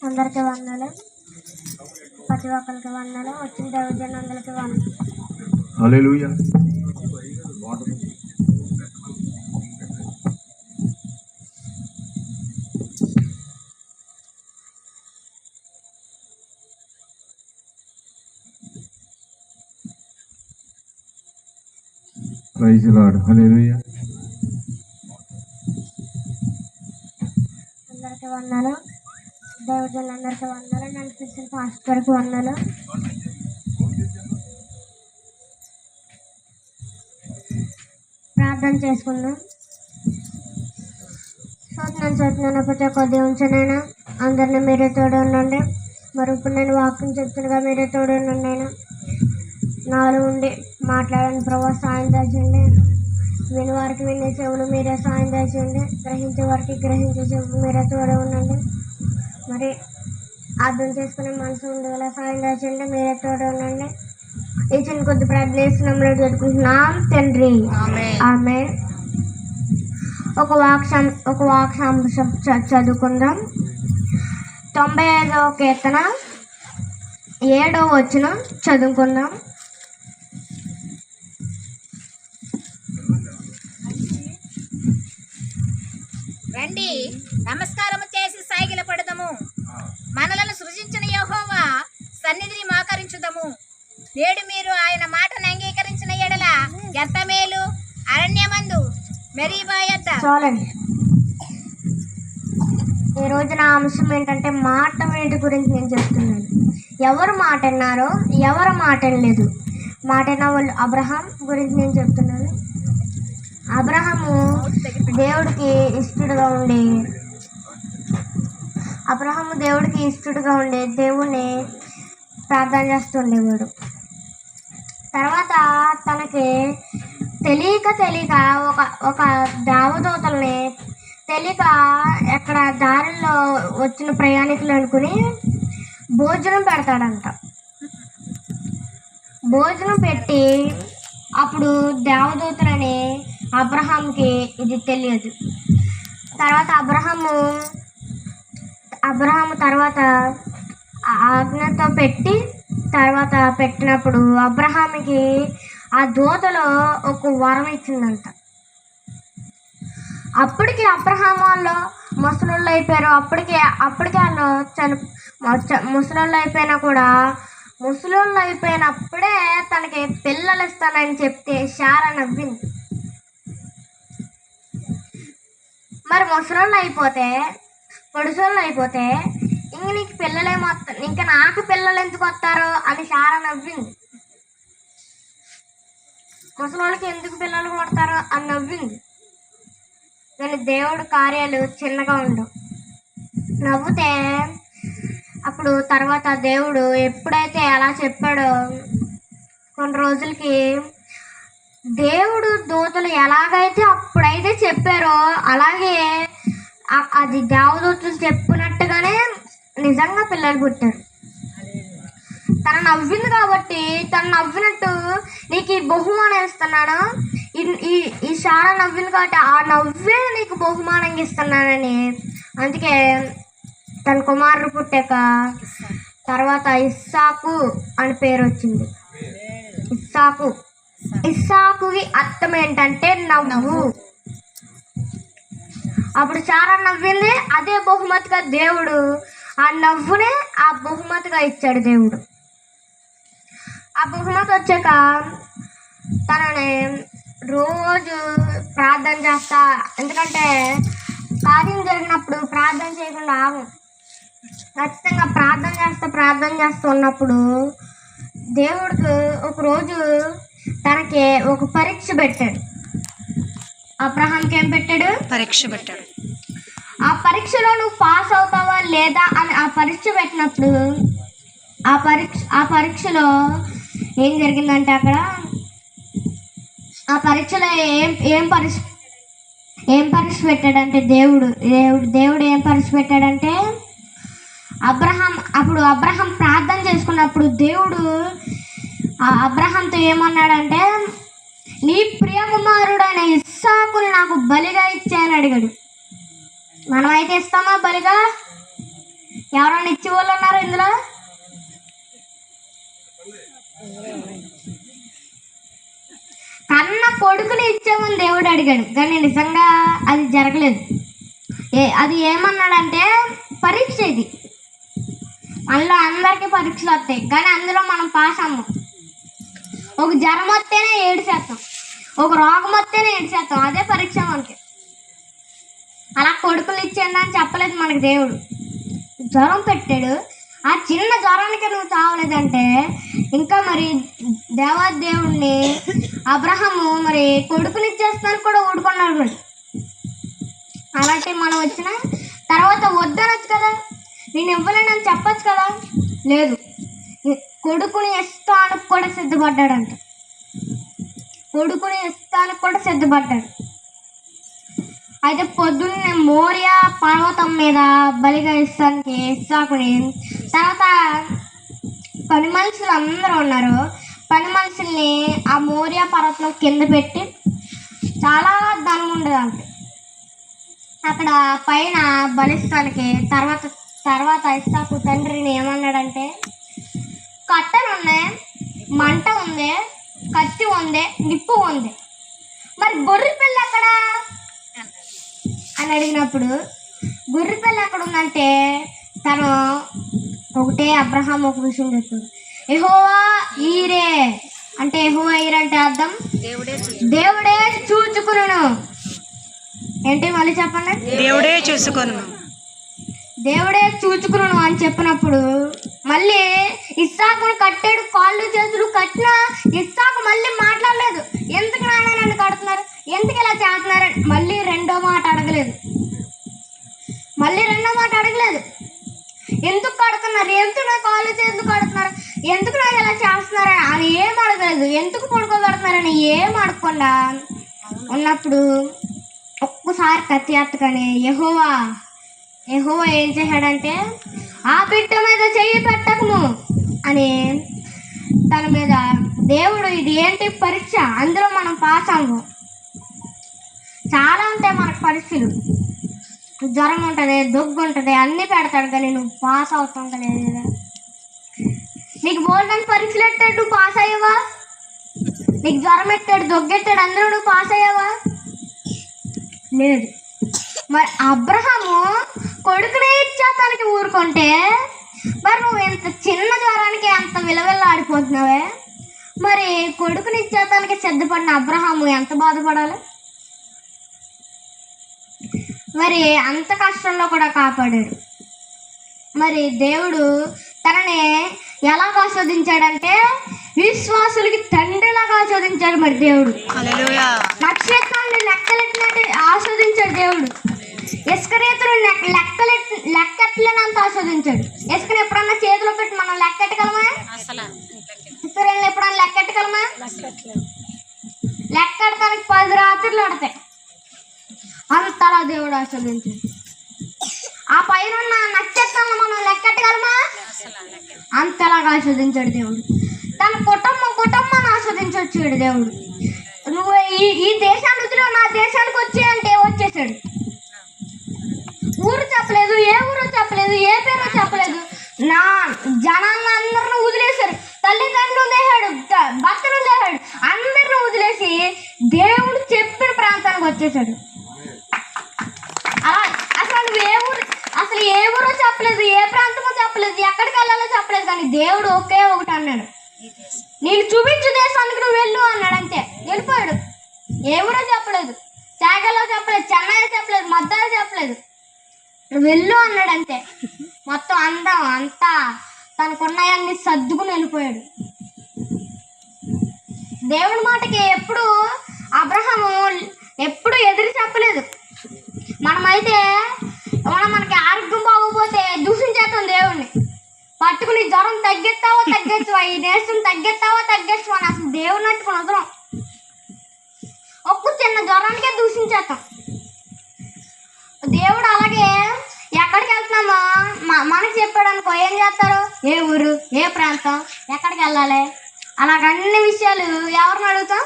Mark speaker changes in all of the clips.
Speaker 1: అందరికీ వందలు, ప్రతి ఒక్కరికి వందలు, వచ్చిన దైవజనులందరికీ వందలు.
Speaker 2: Hallelujah. Praise the lord. Hallelujah.
Speaker 1: అందరికీ వందలు, దైవజనులందరికీ వందలు, నన్ను పిలిచిన పాస్టర్కి వందలు. ప్రార్థన చేసుకుందాం. చూస్తున్నాను ప్రతి ఒక్క దేవుంచనైనా అందరినీ మీరే తోడు ఉండండి. మరి ఇప్పుడు నేను వాక్యం చెప్తుండగా మీరే తోడు ఉండండి. అయినా నాలో ఉండి మాట్లాడని ప్రభావ సాయం దాచండి. విని వారికి వినే చెవులు మీరే సాయం దాచండి. గ్రహించే వారికి గ్రహించే చెవులు మీరే తోడు ఉండండి. మరి అర్థం చేసుకునే మనసు ఉండేలా సాయం దాచండి. మీరే తోడు ఉండండి. ఈ చిన్న కొద్ది ప్రార్థన చదువుకుంటున్నాం తండ్రి. ఆమేన్. ఒక వాక్యాంశం చదువుకుందాం. 95వ కీర్తన 7వ వచనం చదువుకుందాం.
Speaker 3: రండి నమస్కారము చేసి సాగిల పడదము, మనలను సృజించిన యెహోవా సన్నిధిని మోకరించుదము. నేడు మీరు ఆయన మాటను అంగీకరించిన ఎడల ఎంత మేలు. అరణ్యమందు మెరీబా యొద్ద.
Speaker 1: చాలండి. ఈ రోజు నా అంశం ఏంటంటే మాట వేటి గురించి నేను చెప్తున్నాను. ఎవరు మాట అన్నారో ఎవరు మాట అనలేదు. మాట అన్న వాళ్ళు అబ్రహాం గురించి నేను చెప్తున్నాను. అబ్రహాము దేవుడికి ఇష్టడుగా ఉండి దేవుణ్ణి ప్రార్థన చేస్తుండేవాడు. తర్వాత తనకి తెలియక ఒక దేవదూతల్ని తెలియక ఎక్కడ దారిలో వచ్చిన ప్రయాణికులు అనుకుని భోజనం పెడతాడంట. భోజనం పెట్టి అప్పుడు దేవదూతలని అబ్రహాంకి ఇది తెలియదు. తర్వాత అబ్రహాము తర్వాత ఆజ్ఞతో తర్వాత పెట్టినప్పుడు అబ్రహాంకి ఆ దూతలో ఒక వరం ఇచ్చిందంట. అప్పటికి అబ్రహాం వాళ్ళు ముసలోళ్ళు అయిపోయారు. అప్పటికే వాళ్ళు ముసలోళ్ళు అయిపోయినా కూడా ముసలోళ్ళు అయిపోయినప్పుడే తనకి పిల్లలు ఇస్తానని చెప్తే శారా నవ్వింది. మరి ముసలోళ్ళు అయిపోతే పొడుసోళ్ళు అయిపోతే ఇంక నీకు పిల్లలేమో ఇంకా నాకు పిల్లలు ఎందుకు వస్తారు అని శారా నవ్వింది. ముసలోళ్ళకి ఎందుకు పిల్లలు కొడతారు అని నవ్వింది. కానీ దేవుడు కార్యాలు చిన్నగా ఉండవు. నవ్వుతే అప్పుడు తర్వాత దేవుడు ఎప్పుడైతే అలా చెప్పాడో కొన్ని రోజులకి దేవుడు దూతలు ఎలాగైతే అప్పుడైతే చెప్పారో అలాగే అది దేవదూతలు చెప్పినట్టుగానే నిజంగా పిల్లలు పుట్టారు. తను నవ్వింది కాబట్టి తను నవ్వినట్టు నీకు ఈ బహుమానం ఇస్తున్నాను. ఈ శారా నవ్వింది కాబట్టి ఆ నవ్వే నీకు బహుమానంగా ఇస్తున్నానని. అందుకే తన కుమారుడు పుట్టాక తర్వాత ఇస్సాకు అని పేరు వచ్చింది. ఇస్సాకుకి అర్థం ఏంటంటే నవ్వు. అప్పుడు శారా నవ్వింది, అదే బహుమతిగా దేవుడు ఆ నవ్వునే ఆ బహుమతిగా ఇచ్చాడు దేవుడు. ఆ బహుమతి వచ్చాక తనని రోజు ప్రార్థన చేస్తా. ఎందుకంటే కార్యం జరిగినప్పుడు ప్రార్థన చేయకుండా ఆగు. ఖచ్చితంగా ప్రార్థన చేస్తూ ఉన్నప్పుడు దేవుడికి ఒకరోజు తనకి ఒక పరీక్ష పెట్టాడు. అబ్రహాంకి ఏం పెట్టాడు?
Speaker 3: పరీక్ష పెట్టాడు.
Speaker 1: ఆ పరీక్షలో నువ్వు పాస్ అవుతావా లేదా అని ఆ పరీక్ష పెట్టినప్పుడు ఆ పరీక్షలో ఏం జరిగిందంటే అక్కడ ఆ పరీక్షలో ఏం పరీక్ష పెట్టాడంటే దేవుడు ఏం పరీక్ష పెట్టాడంటే అబ్రహాం ప్రార్థన చేసుకున్నప్పుడు దేవుడు అబ్రహాంతో ఏమన్నాడంటే నీ ప్రియ కుమారుడైన ఇస్సాకుని నాకు బలిగా ఇచ్చాయని అడిగాడు. మనమైతే ఇస్తామా బలిగా? ఎవరైనా ఇచ్చే వాళ్ళు ఉన్నారు ఇందులో? కన్న కొడుకుని ఇచ్చామని దేవుడు అడిగాడు, కానీ నిజంగా అది జరగలేదు. అది ఏమన్నాడంటే పరీక్ష ఇది, అందులో అందరికీ పరీక్షలు వస్తాయి, కానీ అందులో మనం పాస్ అవ్వం. ఒక జ్వరం వస్తేనే 7%, ఒక రోగం వస్తేనే 7%, అదే పరీక్ష మనకి. అలా కొడుకులు ఇచ్చేయండి అని చెప్పలేదు మనకి దేవుడు. జ్వరం పెట్టాడు, ఆ చిన్న జ్వరానికి నువ్వు చావలేదంటే ఇంకా మరి దేవాదేవుడిని అబ్రహాము మరి కొడుకుని ఇచ్చేస్తానికి కూడా ఊడుకున్నాడు. మరి అలాంటి మనం వచ్చిన తర్వాత వద్దనొచ్చు కదా, నేను ఇవ్వలేనని చెప్పచ్చు కదా, లేదు, కొడుకుని ఇస్తానికి కూడా సిద్ధపడ్డాడంట. కొడుకుని ఇస్తానికి కూడా సిద్ధపడ్డాడు. అయితే పొద్దున్నే మోరియా పర్వతం మీద బలిగా ఇస్తానికి ఇస్సాకుని, తర్వాత పని మనుషులు అందరూ ఉన్నారు, పని మనుషుల్ని ఆ మోరియా పర్వతం కింద పెట్టి, చాలా ధనం ఉండదంట అక్కడ పైన బలిస్తానికి. తర్వాత ఇస్సాకు తండ్రిని ఏమన్నాడంటే, కట్టెలు ఉన్నాయి, మంట ఉంది, కత్తి ఉంది, నిప్పు ఉంది, మరి గొర్రె పిల్ల ఎక్కడ అని అడిగినప్పుడు, గొర్రె పిల్ల ఎక్కడ ఉందంటే తను ఒకటే అబ్రహాం ఒక విషయం చెప్పాడు, యెహోవా ఈరే అంటే, యెహోవా ఈరే అంటే అర్థం దేవుడే చూచుకును. ఏంటి మళ్ళీ చెప్పండి?
Speaker 3: దేవుడే చూసుకొను,
Speaker 1: దేవుడే చూచుకును అని చెప్పినప్పుడు మళ్ళీ ఇస్సాకును కట్టాడు, కాళ్ళు చేతులు కట్టినా ఇస్సాకు మళ్ళీ మాట్లాడలేదు. ఎందుకు నాన్న నన్ను కడుతున్నారు, ఎందుకు ఇలా చేస్తున్నారు, మళ్ళీ రెండో మాట అడగలేదు. ఎందుకు కడుతున్నారు, ఎందుకు నా కాళ్ళు చేతులు కడుతున్నారు, ఎందుకు నాకు ఇలా చేస్తున్నారు అని ఏం అడగలేదు. ఎందుకు పడుకోబెడుతున్నారని ఏం అడగకుండా ఉన్నప్పుడు ఒక్కసారి కత్తి ఎత్తకని యెహోవా ఏం చేశాడంటే, ఆ బిడ్డ మీద చెయ్యి పెట్టకము అని తన మీద దేవుడు, ఇది ఏంటి పరీక్ష, అందులో మనం పాస్ అవ్వం. చాలా ఉంటాయి మనకు పరీక్షలు, జ్వరం ఉంటుంది, దగ్గు ఉంటుంది, అన్నీ పెడతాడు, కానీ నువ్వు పాస్ అవుతాం కదా. నీకు బోల్డని పరీక్షలు ఎట్టాడు, నువ్వు పాస్ అయ్యావా? నీకు జ్వరం ఎట్టాడు, దగ్గు ఎట్టాడు, అందరూ నువ్వు పాస్ అయ్యావా? లేదు. మరి అబ్రహాము కొడుకునే ఇచ్చేతానికి ఊరుకుంటే, మరి నువ్వు ఎంత చిన్న జ్వరానికి ఎంత విలవిల్లాడిపోతున్నావే, మరి కొడుకుని ఇచ్చేతానికి సిద్ధపడిన అబ్రహాము ఎంత బాధపడాలి? మరి అంత కష్టంలో కూడా కాపాడాడు. మరి దేవుడు తనని ఎలాగ ఆస్వాదించాడంటే, విశ్వాసులకి తండ్రిలాగా ఆస్వాదించాడు. మరి దేవుడు నక్షత్రాన్ని లెక్కలెట్టినట్టు ఆస్వాదించాడు. దేవుడు ఇస్కరియోతును లెక్కట్లేనంత ఆస్వాదించాడు. ఇసుకని ఎప్పుడన్నా చేతిలో పెట్టి మనం లెక్కెట్టగలమా? ఇసుకని ఎప్పుడన్నా లెక్కెట్టగలమా? లెక్కెడతానికి 10 రాత్రులు ఆడతాయి, అంతలా దేవుడు ఆస్వాదించాడు. ఆ పైన ఉన్న నక్షత్రాలను మనం లెక్కెట్టగలమా? అంతలాగా ఆస్వాదించాడు దేవుడు. తన కుటుంబాన్ని ఆస్వాదించొచ్చాడు దేవుడు. నువ్వు ఈ దేశాన్ని వదిలి నా దేశానికి వచ్చే అంటే వచ్చేసాడు. ఊరు చెప్పలేదు, ఏ ఊరు చెప్పలేదు, ఏ పేరు చెప్పలేదు, నా జనాలందరిని వదిలేశారు. తల్లిదండ్రులు వదిలేశాడు, భర్తను వదిలేశాడు, అందరిని వదిలేసి దేవుడు చెప్పిన ప్రాంతానికి వచ్చేసాడు. అలా అసలు ఏ ఊరో చెప్పలేదు, ఏ ప్రాంతమో చెప్పలేదు, ఎక్కడికి వెళ్ళాలో చెప్పలేదు, కానీ దేవుడు ఒకే ఒకటి అన్నాడు, నేను చూపించు దేశానికి నువ్వు వెళ్ళు అన్నాడు. అంతే, వెళ్ళిపోయాడు. ఏ ఊరో చెప్పలేదు, శాఖలో చెప్పలేదు, చెన్నైలో చెప్పలేదు, మద్దాలో చెప్పలేదు, వెళ్ళు అన్నాడు. అంతే, మొత్తం అంతా తనకున్నాయన్ని సర్దుకుని వెళ్ళిపోయాడు. దేవుడి మాటకి ఎప్పుడు అబ్రహాము ఎప్పుడు ఎదురు చెప్పలేదు. మనమైతే మనకి ఆరోగ్యం బాగోపోతే దూషించేస్తాం దేవుడిని, పట్టుకుని జ్వరం తగ్గిస్తావో తగ్గించవా, ఈ దేశం తగ్గిస్తావో తగ్గించవా అని అసలు దేవుడిని అట్టుకుని వదలం. ఒక్క చిన్న జ్వరానికే దూషించేస్తాం. దేవుడు అలాగే ఎక్కడికి వెళ్తున్నామో మనకి చెప్పాడు అనుకో, ఏం చేస్తారు, ఏ ఊరు, ఏ ప్రాంతం, ఎక్కడికి వెళ్ళాలి, అలాగ అన్ని విషయాలు ఎవరిని అడుగుతాం?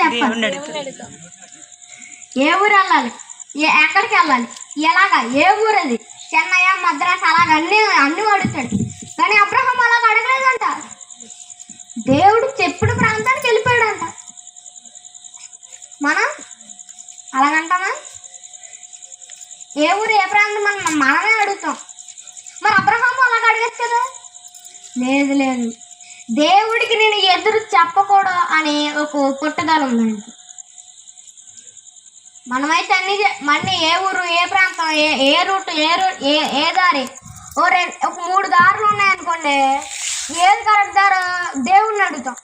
Speaker 1: చెప్పాలి. ఏ ఊరు వెళ్ళాలి, ఎక్కడికి వెళ్ళాలి, ఎలాగా ఏ ఊరది, చెన్నై, మద్రాసు, అలాగ అన్నీ అడుగుతాడు. కానీ అబ్రహాం అలాగ అడగలేదంట. దేవుడు చెప్పిన ప్రాంతానికి వెళ్ళిపోయాడంట. మనం అలాగంటామా? ఏ ఊరు ఏ ప్రాంతం మనమే అడుగుతాం. మరి అబ్రహాము అలాగ అడగచ్చు కదా? లేదు లేదు, దేవుడికి నేను ఎదురు చెప్పకూడదు అని ఒక పుట్టుదల ఉందండి. మనమైతే మళ్ళీ ఏ ఊరు ఏ ప్రాంతం ఏ రూట్ ఏ దారి ఒక 3 దారులు ఉన్నాయనుకోండి, ఏది కరెక్ట్ దారి దేవుడిని అడుగుతాం.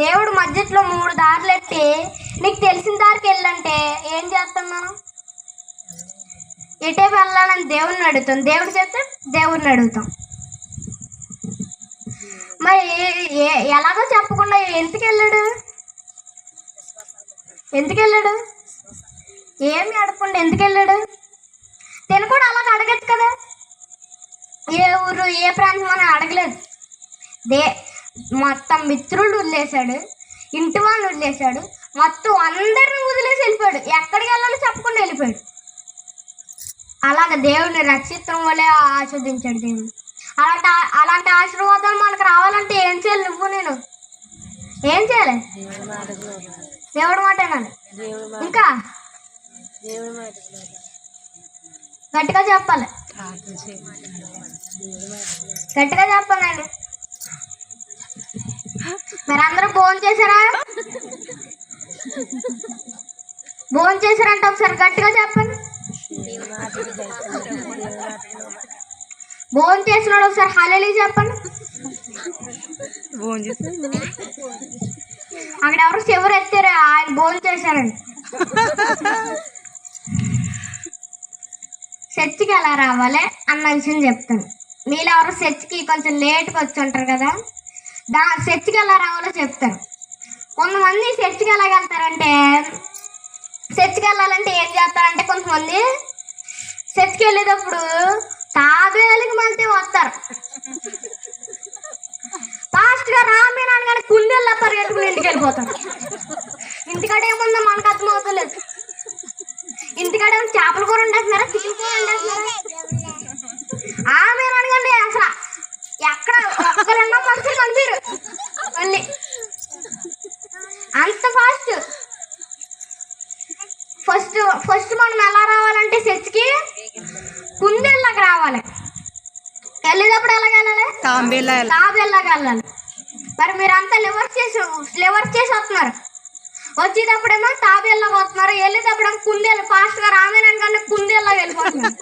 Speaker 1: దేవుడు మధ్యలో 3 దారులు ఎత్తి నీకు తెలిసిన దారికి వెళ్ళంటే ఏం చేస్తాం మనం? ఎటే వెళ్ళాలని దేవుడిని అడుగుతాం. దేవుడు చెప్తే దేవుడిని అడుగుతాం. మరి ఎలాగో చెప్పకుండా ఎందుకు వెళ్ళాడు? ఏమి అడగకుండా ఎందుకు వెళ్ళాడు? నేను కూడా అలాగ అడగచ్చు కదా. ఏ ఊరు ఏ ప్రాంతం అని అడగలేదు. మొత్తం మిత్రులు వదిలేశాడు, ఇంటి వాళ్ళు వదిలేశాడు, మొత్తం అందరిని వదిలేసి వెళ్ళిపోయాడు. ఎక్కడికి వెళ్ళాలో చెప్పకుండా వెళ్ళిపోయాడు. అలాగ దేవుడిని రక్షితం వల్లే ఆస్వాదించాడు దేవుడు. అలాంటి ఆశీర్వాదాలు మనకు రావాలంటే ఏం చేయాలి? నేను ఏం చేయాలి? దేవుడి మాట వినాలి. ఇంకా గట్టిగా చెప్పాలి, గట్టిగా చెప్పాలండి. మరి అందరూ భోజనం చేశారంటే ఒకసారి గట్టిగా చెప్పండి. భోజనం చేసినాడు ఒకసారి హల్లెలూయా చెప్పండి. అక్కడ ఎవరు చివరు ఎత్తారు, ఆయన భోజనం చేశారండి. చర్చికి ఎలా రావాలి అన్న విషయం చెప్తాను. మీలో ఎవరు చర్చికి కొంచెం లేట్గా వచ్చి ఉంటారు కదా, చర్చికి ఎలా రావాలో చెప్తారు. కొంతమంది చర్చికి ఎలాగెళ్తారంటే, చర్చికి వెళ్ళాలంటే ఏం చేస్తారంటే, కొంతమంది చర్చికి వెళ్ళేటప్పుడు తాబేలకి మళ్ళీ వస్తారు. ఫాస్ట్గా రామే నాన్నగానే కుండెల్లా పరిగెట్టుకుని ఇంటికి వెళ్ళిపోతారు. ఇంటికాడ ఏముందో మనకు అర్థమవుతలేదు. ఇంటికాడ ఏమో చేపల కూర వండేస్తున్నారా, చికెన్ కూర వండేస్తున్నారా? ఆమె నాన్నగానే అసలు ఎక్కడ ఒక్కరున్నా మనుషులు కనిపిరు. మళ్ళీ అంత ఫస్ట్ మనం ఎలా రావాలంటే చర్చికి కుందేళ్ళకి రావాలి. వెళ్ళేటప్పుడు ఎలాగ వెళ్ళాలి? తాబేళ్ళకి వెళ్ళాలి. మరి మీరంతా లివర్స్ చేసి వస్తున్నారు. వచ్చేటప్పుడేమో తాబేళ్ళకి వస్తున్నారు, వెళ్ళేటప్పుడేమో కుందేళ్ళు ఫాస్ట్గా రామేనకన్నా కుందేళ్ళకి వెళ్ళిపోతున్నారు.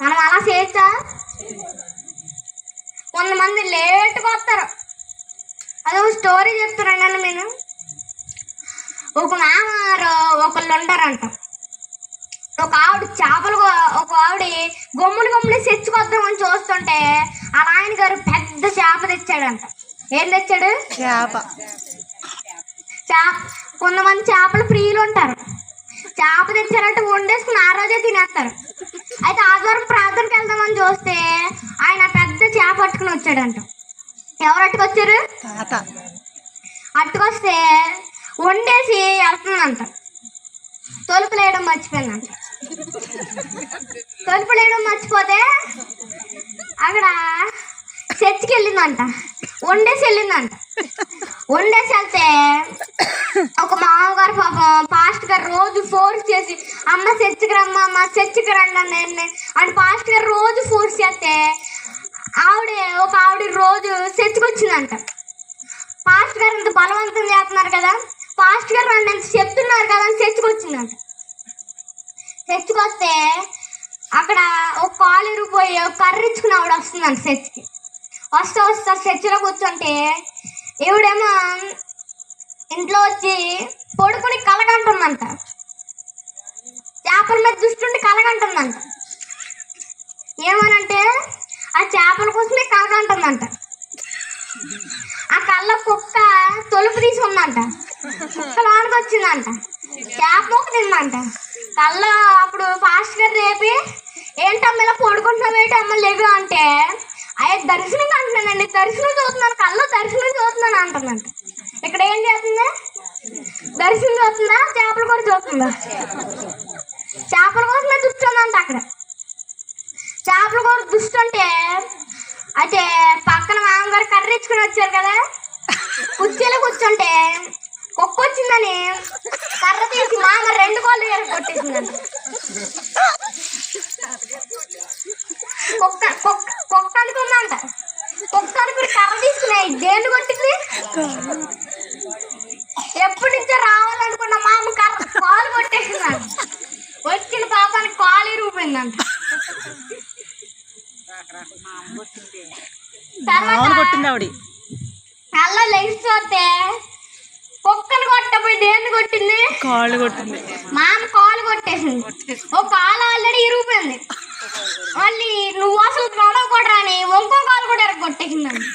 Speaker 1: మనం అలా చేయొచ్చా? కొంతమంది లేట్గా వస్తారు. అదో స్టోరీ చెప్తారండి. నేను ఒక మామారు ఒకళ్ళు ఉంటారంట. ఒక ఆవిడ గమ్ముని తెచ్చుకొద్దామని చూస్తుంటే ఆ నాయన గారు పెద్ద చేప తెచ్చాడంట. ఏం తెచ్చాడు? చేప. కొంతమంది చేపలు ప్రియులు ఉంటారు. చేప తెచ్చారంటే వండేసుకుని ఆ రోజే తినేస్తారు. అయితే ఆదివారం ప్రార్థనకి వెళ్దామని చూస్తే ఆయన పెద్ద చేప పట్టుకుని వచ్చాడంట. ఎవరు అట్టుకొచ్చారు? అట్టుకొస్తే వండేసి వెళ్తుందంట. తలుపులు వేయడం మర్చిపోయిందంట. తలుపులు వేయడం మర్చిపోతే అక్కడ చర్చికి వెళ్ళిందంట. వండేసి వెళ్ళిందంట. వండేసి వెళ్తే ఒక మామగారు పాపం పాస్ట్ గారు రోజు ఫోర్స్ చేసి అమ్మ చర్చికి రమ్మ చర్చికి రండి అని పాస్ట్ గారు రోజు ఫోర్స్ చేస్తే ఒక ఆవిడ రోజు చర్చికి వచ్చిందంట. పాస్ట్ గారు ఇంత బలవంతం చేస్తున్నారు కదా, పాస్ట్ గారు రండి అంత చెప్తున్నారు కదా అని చర్చికి వచ్చిందంట. చర్చికి వస్తే అక్కడ ఒక కాలు ఇరిగిపోయి ఒక కర్రించుకుని ఆవిడ వస్తుందంట చర్చికి. వస్తా చర్చిలో కూర్చుంటే ఈవిడేమో ఇంట్లో వచ్చి పడుకుని కలగంటుందంట. చేపల మీద దృష్టి కలగంటుందంట. ఏమనంటే ఆ చేపల కోసమే కలగంటుందంట. ఆ కళ్ళ కుక్క తలుపు తీసి ఉందంట. కుక్క లోనికి వచ్చిందంట. చేప మొక్క తిందంట. కళ్ళ అప్పుడు ఫాస్ట్ గా రేపి ఏంటమ్మ ఇలా పడుకుంటున్నావు ఏంటి అమ్మ లేవు అంటే అయ్యే దర్శనం అంటున్నానండి, దర్శనం చూస్తున్నాను, కళ్ళ దర్శనం చూస్తున్నాను అంటుందంట. ఇక్కడ ఏం చేస్తుంది? చేపల కోసమే దుష్టి ఉందంట అక్కడ. చేపల కూర దుష్టి అంటే అయితే పక్కన మామగారు కర్రీ ఇచ్చుకుని వచ్చారు కదా, కుర్చీలో కూర్చుంటే కుక్క వచ్చిందని కర్ర తీసి మామ 2 కాళ్ళు కొట్టేసిందంట. కుక్క అనుకుందంట. కుక్క అనుకుని కర్ర తీసుకున్నాయి దేన్ని కొట్టింది. ఎప్పటి నుంచో రావాలనుకున్న మామ కర్ర కాలు కొట్టేసిందంట. వచ్చిన పాపానికి కాలు ఇరిగిపోయిందంట. అలా లెగ్స్ చూస్తే కుక్కను కొట్టపోయి దేన్ని కొట్టింది, కాళ్ళు కొట్టింది. మామ కాలు కొట్టేసింది. ఓ కాలు ఆల్రెడీ ఇరిగిపోయింది, మళ్ళీ నువ్వు అసలు నడవకూడరా అని ఇంకో కాలు కూడా కొట్టేసిందండి.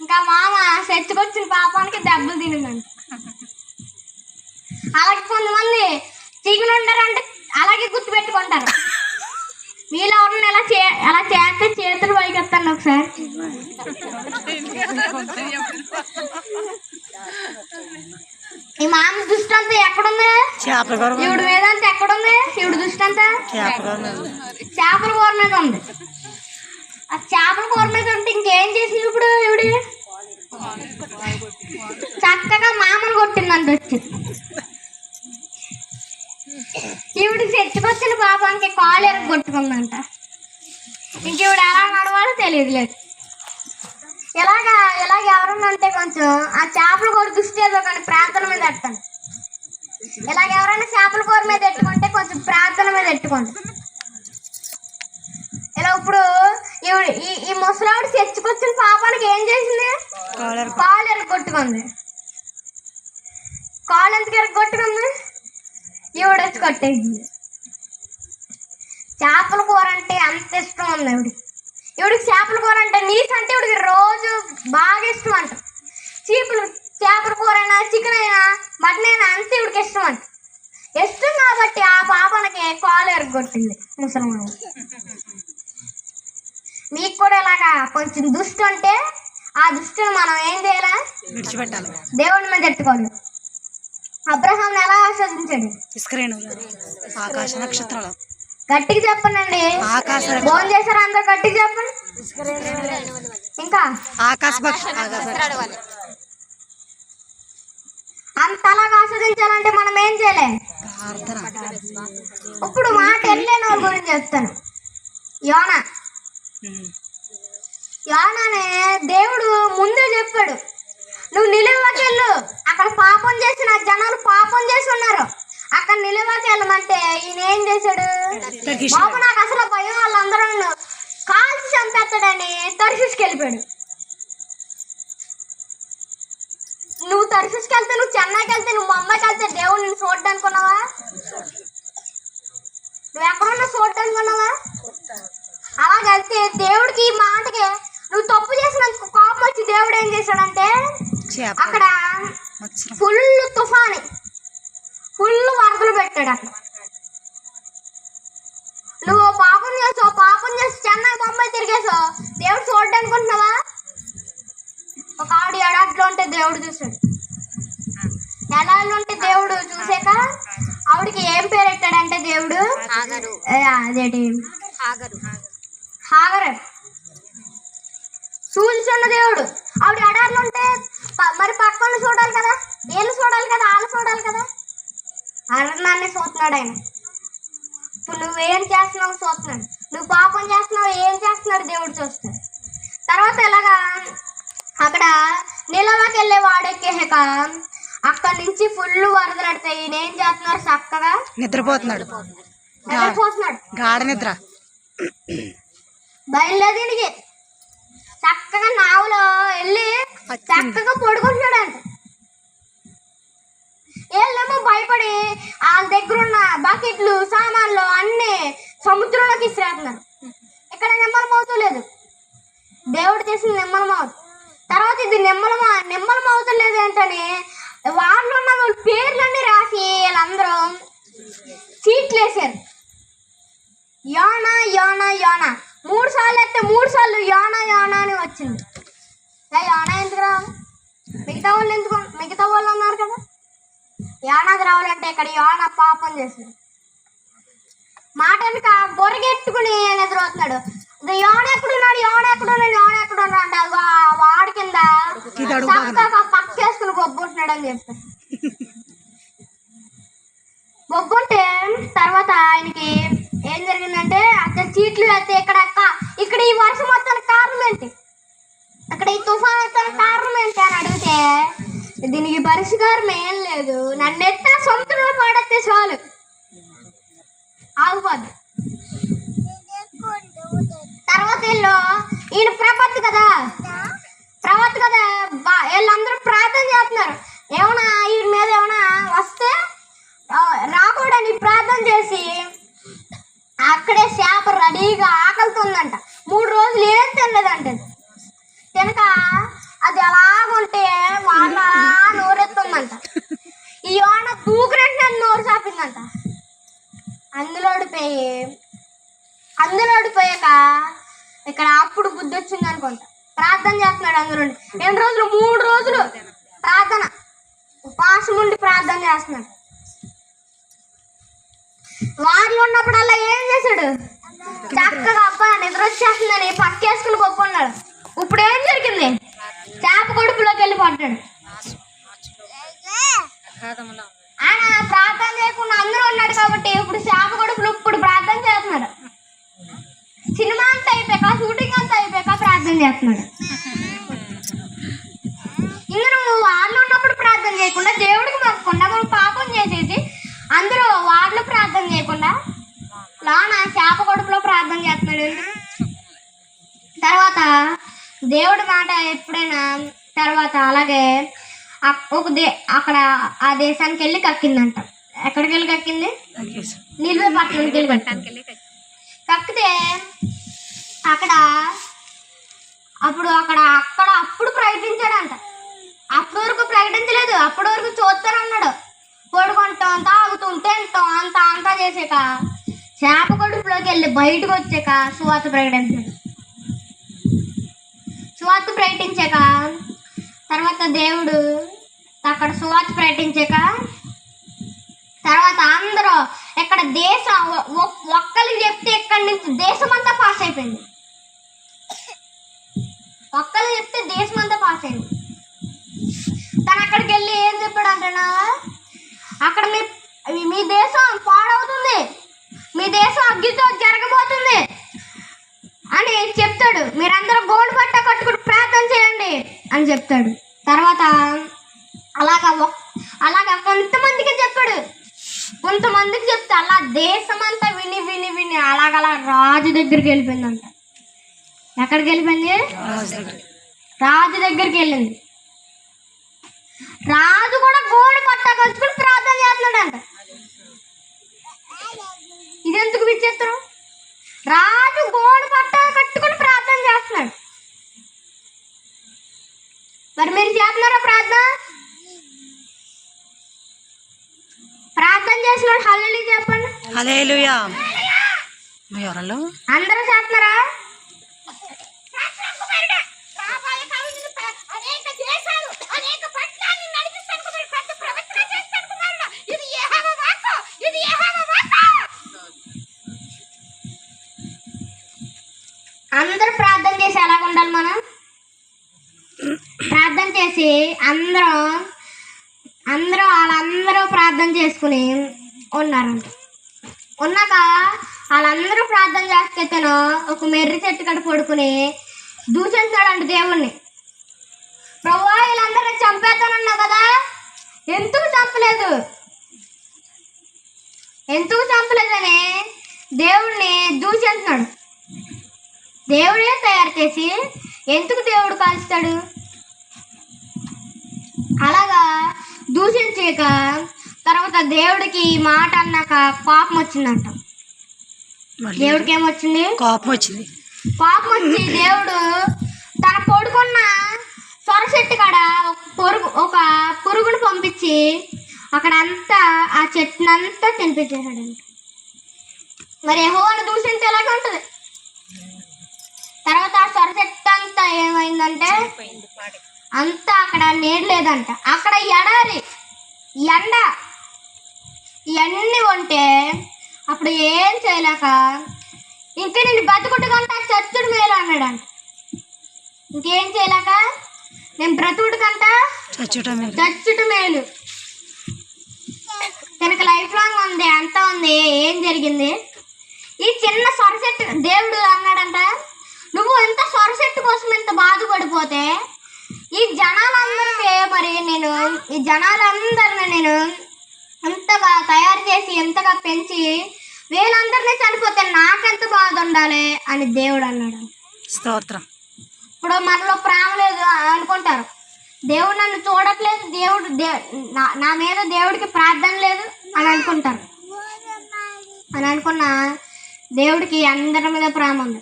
Speaker 1: ఇంకా మామ చచ్చికొచ్చిన పాపానికి దెబ్బలు తినిందండి. అలాగే కొంతమంది చికెన్ ఉంటారంటే అలాగే గుర్తు పెట్టుకుంటారు. మీలో ఎవరిని అలా చేస్తే చేతులు పైకెత్తండి ఒకసారి. ఈ మామ దృష్టి అంతా ఎక్కడుంది, ఇవిడు మీద అంతా ఎక్కడుంది, ఇవిడు దృష్టి అంతా చేపల కూర మీద ఉంది. ఆ చేపల కూర మీద ఉంటే ఇంకేం చేసింది ఇప్పుడు ఇవిడి, చక్కగా మామను కొట్టిందంట వచ్చి. ఈవిడ చచ్చికొచ్చిన పాపానికి కాలు ఎరగొట్టుకుందంట. ఇంక ఈవిడ ఎలా నడవాలో తెలియదులేదు. ఇలాగ ఎవరన్నా ఉంటే కొంచెం ఆ చేపల కూర దృష్టి ఏదో కానీ ప్రార్థన మీద పెట్టండి. ఇలాగ ఎవరైనా చేపల కూర మీద పెట్టుకుంటే కొంచెం ప్రార్థన మీద పెట్టుకోండి. ఇలా ఇప్పుడు ఈ ముసలావిడ చచ్చికొచ్చిన పాపానికి ఏం చేసింది, కాలు ఎరగొట్టుకుంది. కాలు ఎందుకు ఎరగొట్టుకుంది, ఈవిడ వచ్చి కొట్టేసింది. చేపల కూర అంటే అంత ఇష్టం ఉంది ఈవిడికి చేపల కూర అంటే నీసు అంటే ఈవిడికి రోజు బాగా ఇష్టం అంట. చేపల కూర అయినా చికెన్ అయినా మటన్ అయినా అంతే ఈవిడికి ఇష్టం అంట. ఇష్టం కాబట్టి ఆ పాపనకి కాలు ఎరగొట్టింది ముసలమ్మ. మీకు కూడా ఇలాగా కొంచెం దుష్టి ఉంటే ఆ దుష్టిని మనం ఏం చేయాలి, విడిచిపెట్టాలి, దేవుడి మీద పెట్టుకోవాలి. అబ్రహాంని ఎలా ఆస్వాదించాడు, ఆకాశ నక్షత్రాలు. గట్టిగా చెప్పండి, భోజనం చేశారు అందరు, గట్టిగా చెప్పండి. ఇంకా అంతలాగా ఆస్వాదించాలంటే మనం ఏం చేయలే. ఇప్పుడు మాట వెళ్ళే వాళ్ళ గురించి చెప్తాను. యోనానే దేవుడు ముందే చెప్పాడు, నువ్వు నిలువకి వెళ్ళు, అక్కడ పాపం చేసిన జనాలు పాపం చేసి ఉన్నారు, అక్కడ నిలువకి వెళ్ళమంటే ఈయన ఏం చేశాడు, బాబు నాకు అసలు భయం, వాళ్ళందరూ కాల్చి చంపేస్తాడని తర్షీష్కి వెళ్ళిపోయాడు. నువ్వు తర్షీష్కి వెళ్తే, నువ్వు చెన్నైకి వెళ్తే, నువ్వు అమ్మాయికి వెళ్తే దేవుడు నిన్ను చూడడానికి ఉన్నావా, నువ్వు ఎక్కడున్నా చూడడానికి ఉన్నావా. అలాగైతే దేవుడికి ఈ మాటకి నువ్వు తప్పు చేసినందుకు కోపం వచ్చి దేవుడు ఏం చేశాడంటే అక్కడ ఫుల్ తుఫాని, ఫుల్ వరదలు పెట్టాడు. అక్కడ నువ్వు పాపం చేసి చెన్నై బొంబాయి తిరిగేసావు, దేవుడు చూడడానికి అనుకుంటున్నావా. ఒక ఆవిడ ఎడాట్లో ఉంటే దేవుడు చూశాడు. ఎడాల్లో ఉంటే దేవుడు చూసాక ఆవిడకి ఏం పేరు పెట్టాడంటే దేవుడు, అదేంటి హాగరు, చూసున్న దేవుడు. ఆవిడ ఎడార్లు ఉంటే మరి పక్కన చూడాలి కదా, వీళ్ళు చూడాలి కదా, వాళ్ళు చూడాలి కదా. అరణాన్ని చూస్తున్నాడు ఆయన. ఇప్పుడు నువ్వేం చేస్తున్నావు చూస్తున్నాడు, నువ్వు పాపం చేస్తున్నావు ఏం చేస్తున్నాడు దేవుడు చూస్తాడు. తర్వాత ఇలాగా అక్కడ నిలవకి వెళ్ళే వాడెక్కేక అక్కడి నుంచి ఫుల్ వరదలు పడతాయి. ఈయనేం చేస్తున్నారు, చక్కగా నిద్రపోతున్నాడు. గాఢ నిద్ర బయలుదేరికి చక్కగా నావులో వెళ్ళి చక్కగా పడుకుంటున్నాడు అంట. వీళ్ళేమో భయపడి వాళ్ళ దగ్గర ఉన్న బకెట్లు సామాన్లు అన్ని సముద్రంలోకి ఇసిరేస్తున్నారు. ఇక్కడ నిమ్మలమవుతూ లేదు, దేవుడు చేసిన నిమ్మలమవుతు. తర్వాత ఇది నిమ్మలమవుతూ లేదు ఏంటని వాళ్ళు ఉన్న వాళ్ళ పేర్లన్నీ రాసి వీళ్ళందరూ చీట్లు వేసారు. యోనా యోనా యోనా 3 సార్లు అయితే 3 సార్లు యోనా యోనా అని వచ్చింది. యోనా ఎందుకు రావాలి, మిగతా వాళ్ళు ఉన్నారు కదా, యోనాకు రావాలంటే ఇక్కడ యోనా పాపం చేశాడు. మాట వెనుక బొరగెట్టుకుని నిద్రపోతున్నాడు. యోన ఎక్కడున్నాడు అంటే వాడి కింద చక్కగా పక్కేసుకుని బొబ్బుంటున్నాడు అని చెప్పారు. బొబ్బుంటే తర్వాత ఆయనకి ఏం జరిగిందంటే అక్కడ చీట్లు వేస్తే ఇక్కడ ఈ వర్షం మొత్తానికి కారణం ఏంటి, అక్కడ ఈ తుఫాన్ మొత్తానికి కారణం ఏంటి అని అడిగితే దీనికి పరిష్కారం ఏం లేదు, నన్ను ఎత్తే సొంతంలో పాడేస్తే చాలు ఆగిపోద్ది. తర్వాత ఈయన ప్రవక్త కదా వీళ్ళందరూ ప్రార్థన చేస్తున్నారు. ఏమన్నా వీరి మీద ఏమన్నా వస్తే రాకూడని ప్రార్థన చేసి అక్కడే చేప రెడీగా ఆకలితుందంట. 3 రోజులు ఏం తినలేదంట. తినక అది అలాగుంటే వాళ్ళ నోరెత్తుందంట. ఈ యోన దూకురంటే నోరు చాపిందంట. అందులో ఓడిపోయాక ఇక్కడ అప్పుడు బుద్ధి వచ్చింది అనుకుంటా. ప్రార్థన చేస్తున్నాడు అందులో. ఎన్ని రోజులు? 3 రోజులు ప్రార్థన, ఉపవాసం ఉండి ప్రార్థన చేస్తున్నాడు. వాడిలో ఉన్నప్పుడల్లా ఏం చేశాడు? చక్కగా అబ్బా నిద్ర వచ్చేస్తుందని పక్కేసుకుని కొప్పుకున్నాడు. ఇప్పుడు ఏం జరిగింది? చేప కడుపులోకి వెళ్ళి పడ్డాడు. ఆయన ప్రార్థన చేయకుండా అందరూ ఉన్నాడు కాబట్టి ఇప్పుడు చేప కడుపులో ఇప్పుడు ప్రార్థన చేస్తున్నాడు. సినిమా అంతా అయిపోయాక, షూటింగ్ అంతా అయిపోయాక ప్రార్థన చేస్తున్నాడు. ఇంకా నువ్వు వాళ్ళు ఉన్నప్పుడు ప్రార్థన చేయకుండా, దేవుడికి మొక్కకుండా మనం పాపం చేసేసి అందరూ వాళ్ళు ప్రార్థన చేయకుండా లోన చేప కడుపులో ప్రార్థన చేస్తున్నాడు. తర్వాత దేవుడి మాట ఎప్పుడైనా తర్వాత అలాగే అక్కడ ఆ దేశానికి వెళ్ళి కక్కిందంట. ఎక్కడికి వెళ్ళి కక్కింది? నిల్వే పట్టణానికి వెళ్ళి కక్కితే అప్పుడు ప్రకటించాడంట. అప్పటి వరకు ప్రకటించలేదు. అప్పటి వరకు చూస్తానన్నాడు. పడుకుంటాం, తాగుతాం, తింటాం, అంతా చేసాక చేప కడుపులోకి వెళ్ళి బయటకు వచ్చాక సువార్త ప్రకటించాక తర్వాత దేవుడు అక్కడ సువార్త ప్రకటించాక తర్వాత అందరూ ఇక్కడ దేశం ఒక్కరికి చెప్తే ఇక్కడి నుంచి దేశం అంతా పాస్ అయిపోయింది. ఒక్కరికి చెప్తే దేశం అంతా పాస్ అయింది. తను అక్కడికి వెళ్ళి ఏం చెప్పాడు అంటున్నా, అక్కడ మీ దేశం పాడవుతుంది, మీ దేశం అగ్గితో జరగబోతుంది అని చెప్తాడు. మీరందరూ గోడు పట్ట కట్టుకుని ప్రార్థన చేయండి అని చెప్తాడు. తర్వాత అలాగా కొంతమందికి చెప్పాడు. కొంతమందికి చెప్తే అలా దేశం అంతా విని విని విని అలాగలా రాజు దగ్గరికి వెళ్ళిపోయిందంట. ఎక్కడికి వెళ్ళిపోయింది? రాజు దగ్గరికి వెళ్ళింది. రాజు కూడా గోడు పట్ట కట్టుకుని ప్రార్థన చేస్తున్నాడంట. ఇదెందుకు విచిత్రం? రాజు గోడు పట్ట కట్టుకుని ప్రార్థన చేస్తున్నాడు. మరి మీరు చేస్తున్నారా ప్రార్థన చేస్తున్నాడు? హల్లెలూయా చెప్పండి.
Speaker 3: హల్లెలూయా.
Speaker 1: అందరూ చేస్తున్నారా? అందరూ ప్రార్థన చేసి ఎలాగ ఉండాలి? మనం ప్రార్థన చేసి వాళ్ళందరూ ప్రార్థన చేసుకుని ఉన్నారంట. ఉన్నాక వాళ్ళందరూ ప్రార్థన చేస్తే ఒక మెర్రి చెట్టు కడ పడుకుని దూషించాడంట దేవుణ్ణి. ప్రభువా వీళ్ళందరూ చంపేస్తానన్నావు కదా, ఎందుకు చంపలేదని దేవుణ్ణి దూషించాడు. దేవుడే తయారు చేసి ఎందుకు దేవుడు కాల్స్తాడు? అలాగా దూషించాక తర్వాత దేవుడికి మాట అన్నాక కోపం వచ్చిందంట. దేవుడికి ఏమొచ్చింది? కోపం వచ్చి దేవుడు తన పడుకున్న సొరచెట్టు కాడ ఒక పురుగును పంపించి అక్కడంతా ఆ చెట్టునంతా తినిపించేశాడంట. మరి యెహోవాను దూషించి ఎలాగ ఉంటుంది? తర్వాత ఆ సొరచెట్టు అంతా ఏమైందంటే అంతా అక్కడ నీరు లేదంట. అక్కడ ఎడారి ఎండ ఇవన్నీ ఉంటే అప్పుడు ఏం చేయలేక ఇంకా నేను బతుకుడు కంటే చచ్చుడు మేలు అన్నాడంట. ఇంకేం చేయలేక నేను బ్రతుకుడు కంటే చచ్చుడు మేలు. తనకి లైఫ్ లాంగ్ ఉంది, అంతా ఉంది. ఏం జరిగింది? ఈ చిన్న సొరసెట్టు దేవుడు అన్నాడంట, నువ్వు ఇంత సొరసెట్టు కోసం ఇంత బాధపడిపోతే ఈ జనాలందరికీ మరి నేను ఈ జనాలందరిని నేను ఎంతగా తయారు చేసి ఎంతగా పెంచి వీళ్ళందరినీ చనిపోతే నాకెంత బాధ ఉండాలి అని దేవుడు అన్నాడు.
Speaker 3: స్తోత్రం.
Speaker 1: ఇప్పుడు మనలో ప్రేమ లేదు అనుకుంటారు, దేవుడు నన్ను చూడట్లేదు, దేవుడు నా మీద దేవుడికి ప్రార్థన లేదు అని అనుకుంటారు. అని అనుకున్న దేవుడికి అందరి మీద ప్రేమ ఉంది.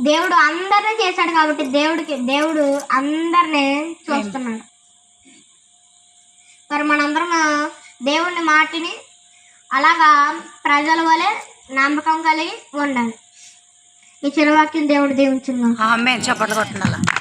Speaker 1: దేవుడు అందరినీ చేశాడు కాబట్టి దేవుడు అందరినీ చూస్తున్నాడు. మరి మనందరం దేవుని మాటిని అలాగా ప్రజల వలె నమ్మకం కలిగి ఉండాలి. ఈ చిరవాక్యం దేవుడు దీవించున్నాడు.
Speaker 3: ఆమేన్. చప్పట్లు కొట్టాలి.